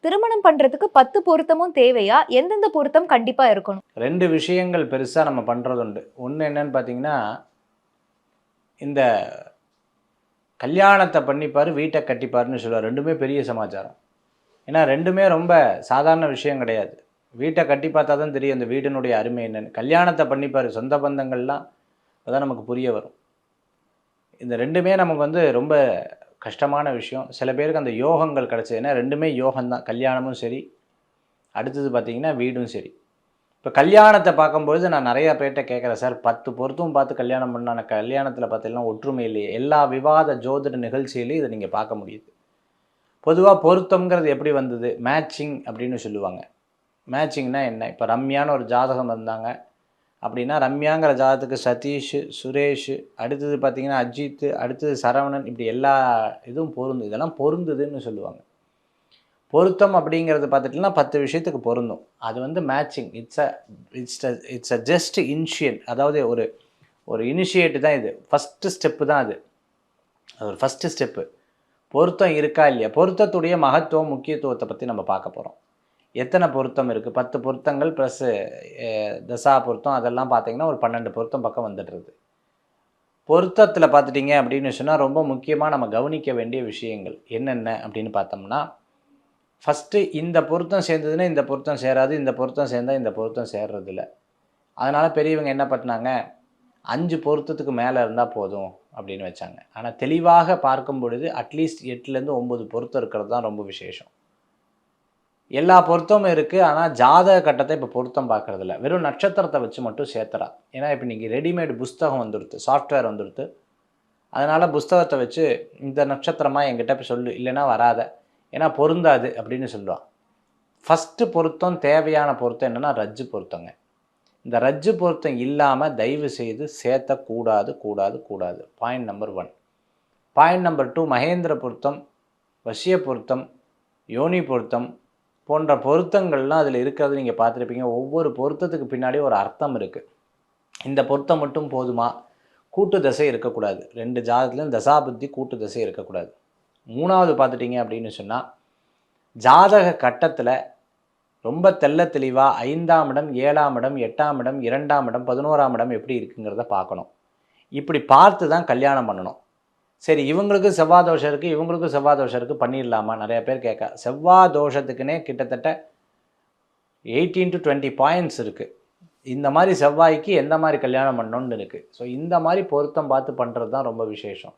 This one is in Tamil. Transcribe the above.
திருமணம் பண்றதுக்கு 10 பொருத்தமும் தேவையா? எந்தெந்த பொருத்தம் கண்டிப்பா இருக்கணும்? 2 விஷயங்கள் பெருசா நம்ம பண்றது உண்டு. ஒண்ணு என்னன்னு பார்த்தீங்கன்னா, இந்த கல்யாணத்த பண்ணிப்பாரு, வீட்ட கட்டிப்பாருன்னு சொல்லுவாரு. 2மே பெரிய சமாச்சாரம். ஏன்னா 2மே ரொம்ப சாதாரண விஷயம் கிடையாது. வீட்ட கட்டி பார்த்தா தான் தெரியும் அந்த வீடினுடைய அருமை என்னன்னு. கல்யாணத்த பண்ணிப்பாரு, சொந்த பந்தங்கள்லாம் அப்பதான் நமக்கு புரிய வரும். இந்த 2மே நமக்கு ரொம்ப கஷ்டமான விஷயம். சில பேருக்கு அந்த யோகங்கள் கிடைச்சது. ஏன்னா 2மே யோகம் தான். கல்யாணமும் சரி, அடுத்தது பார்த்தீங்கன்னா வீடும் சரி. இப்போ கல்யாணத்த பார்க்கும்பொழுது நான் நெறைய பேர்ட்ட கேட்குறேன், சார் 10 பொருத்தம் பார்த்து கல்யாணம் பண்ணா, ஆனா கல்யாணத்தில பார்த்தீங்கன்னா ஒற்றுமை இல்லையே. எல்லா விவாத ஜோதிட நிகழ்ச்சியிலயும் இத நீங்க பார்க்க முடியுது. பொதுவா பொருத்தம்ங்கிறது எப்படி வந்தது? மேட்சிங் அப்படின்னு சொல்லுவாங்க. மேட்சிங்னா என்ன? இப்போ ரம்யான்னு ஒரு ஜாதகம் இருந்தாங்க. அப்படின்னா ரம்யாங்கிற ஜாதகத்துக்கு சதீஷ், சுரேஷ், அடுத்தது பார்த்தீங்கன்னா அஜித், அடுத்தது சரவணன் இப்படி எல்லா இதுவும் பொருந்தும். இதெல்லாம் பொருந்துதுன்னு சொல்லுவாங்க. பொருத்தம் அப்படிங்கிறது பார்த்துட்டீங்கன்னா 10 விஷயத்துக்கு பொருந்தும். அது matching. It's a just initial. அதாவது ஒரு ஒரு இனிஷியேட் தான் இது. ஃபர்ஸ்ட் ஸ்டெப்பு தான் அது. அது ஒரு ஃபர்ஸ்ட் ஸ்டெப்பு. பொருத்தம் இருக்கா இல்லையா? பொருத்தத்துடைய மகத்துவம், முக்கியத்துவத்த பத்தி நம்ம பார்க்க போறோம். எத்தனை பொருத்தம் இருக்கு? 10 பொருத்தங்கள் ப்ளஸ் தசா பொருத்தம் அதெல்லாம் பார்த்தீங்கன்னா, ஒரு 12 பொருத்தம் பக்கம் வந்துடுறது. பொருத்தத்தில பார்த்துட்டீங்க அப்படின்னு சொன்னா, ரொம்ப முக்கியமா நம்ம கவனிக்க வேண்டிய விஷயங்கள் என்னென்ன அப்படின்னு பார்த்தோம்னா, ஃபர்ஸ்ட்டு இந்த பொருத்தம் சேர்ந்ததுன்னா, இந்த பொருத்தம் சேராது. இந்த பொருத்தம் சேர்ந்தா, இந்த பொருத்தம் சேர்றதில்ல. அதனால பெரியவங்க என்ன பண்ணாங்க, 5 பொருத்தத்துக்கு மேல இருந்தா போதும் அப்படின்னு வச்சாங்க. ஆனா தெளிவாக பார்க்கும் பொழுது, அட்லீஸ்ட் 8லேருந்து 9 பொருத்தம் இருக்கிறது தான் ரொம்ப விசேஷம். எல்லா பொருத்தமும் இருக்கு. ஆனா ஜாதக கட்டத்த இப்ப பொருத்தம் பார்க்கறதில்ல. வெறும் நட்சத்திரத்த வச்சு மட்டும் சேர்த்துறா. ஏன்னா இப்ப இன்னைக்கு ரெடிமேட் புஸ்தகம் வந்துருத்து. சாஃப்ட்வேர் வந்துருத்து. அதனால புஸ்தகத்த வச்சு, இந்த நட்சத்திரமா என்கிட்ட போய் சொல்லு. இல்லன்னா வராத. ஏன்னா பொருந்தாது அப்படின்னு சொல்லுவா. ஃபர்ஸ்ட்டு பொருத்தம் தேவையான பொருத்தம் என்னன்னா, ரஜ்ஜு பொருத்தங்க. இந்த ரஜ்ஜு பொருத்தம் இல்லாம தயவு செய்து சேர்த்தக் கூடாது, கூடாது, கூடாது. Point number 1. Point number 2 Mahendra பொருத்தம், வசிய பொருத்தம், யோனி பொருத்தம் போன்ற பொருத்தங்கள்லாம் அதில இருக்கிறது நீங்க பார்த்துருப்பீங்க. ஒவ்வொரு பொருத்தத்துக்கு பின்னாடியும் ஒரு அர்த்தம் இருக்கு. இந்த பொருத்தம் மட்டும் போதுமா? கூட்டு தசை இருக்கக்கூடாது. 2 ஜாதகத்திலும் தசாபுத்தி கூட்டு தசை இருக்கக்கூடாது. 3வது பார்த்துட்டீங்க அப்படின்னு சொன்னா, ஜாதக கட்டத்தில ரொம்ப தெள்ளத் தெளிவா 5ஆம் இடம், 7ஆம் இடம், 8ஆம் இடம், 2ஆம் இடம், 11ஆம் இடம் எப்படி இருக்குங்கிறத பார்க்கணும். இப்படி பார்த்து தான் கல்யாணம் பண்ணணும். சரி இவங்களுக்கும் செவ்வாய் தோஷம் இருக்கு, இவங்களுக்கும் செவ்வாய் தோஷம் இருக்கு பண்ணிடலாமா? நெறைய பேர் கேட்க. செவ்வாய் தோஷத்துக்குன்னே கிட்டத்தட்ட 18 to 20 பாயிண்ட்ஸ் இருக்கு. இந்த மாரி செவ்வாய்க்கு எந்த மாரி கல்யாணம் பண்ணணும்னு இருக்கு. ஸோ இந்த மாரி பொருத்தம் பார்த்து பண்றது தான் ரொம்ப விசேஷம்.